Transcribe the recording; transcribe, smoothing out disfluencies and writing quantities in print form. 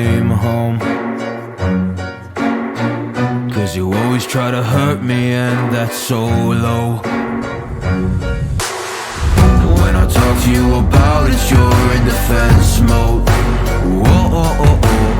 came home. 'Cause you always try to hurt me and that's so low. When I talk to you about it, you're in defense mode. Whoa, oh, oh, oh.